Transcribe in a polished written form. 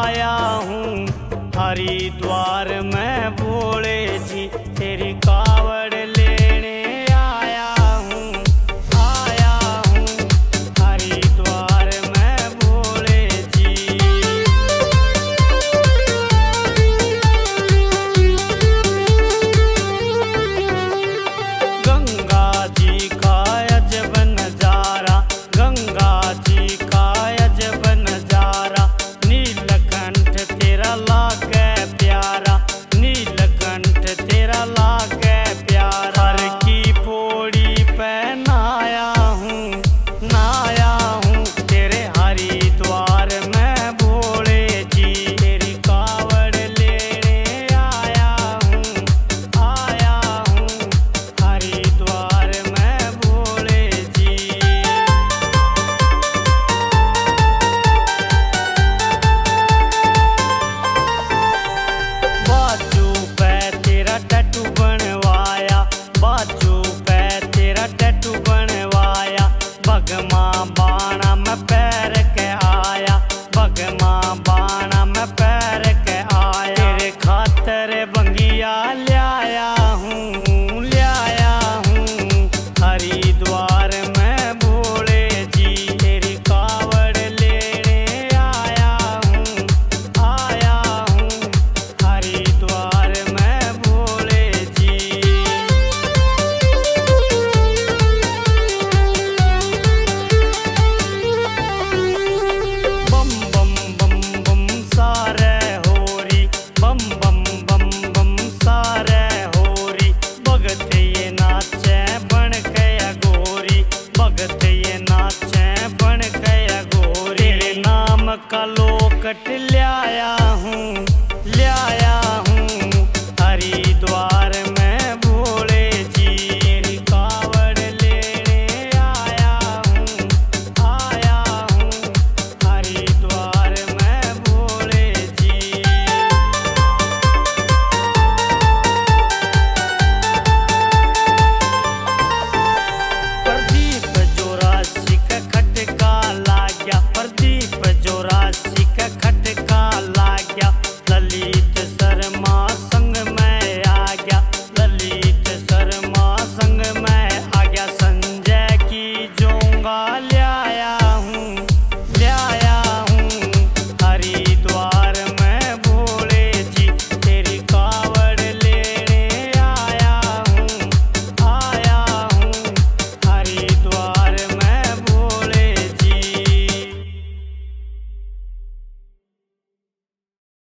आया हूँ हरिद्वार में भोले जी तेरी कावड़ लेने आया हूँ हरिद्वार में भोले जी। गंगा जी का अजब नजारा, गंगा जी का अजब नजारा, नीलकंठ तेरा लागे प्यारा, नीलकंठ तेरा लागे प्यारा। हर की पौड़ी पे नाया हूँ तेरे हरिद्वार में भोले जी तेरी कावड़ लेने आया हूँ हरिद्वार में भोले जी। बाजू पे तेरा टैटू बनवाया, बाजू पे तेरा टैटू बनवाया, भगमा बाणा में पैर के आया, भगमा बाणा में पैर के आया। तेरे खातर बंगिया ल्याया हूँ हरिद्वार में भोले जी तेरी कावड़ लेने आया हूँ हरिद्वार में भोले जी। बम बम बम बम सारे होरी, बम बम बम बम सारे होरी, भगत ये नाचे बन गया गोरी, भगत ये नाचे बन गया गोरी। तेरे नाम का लोकट ल्याया हूँ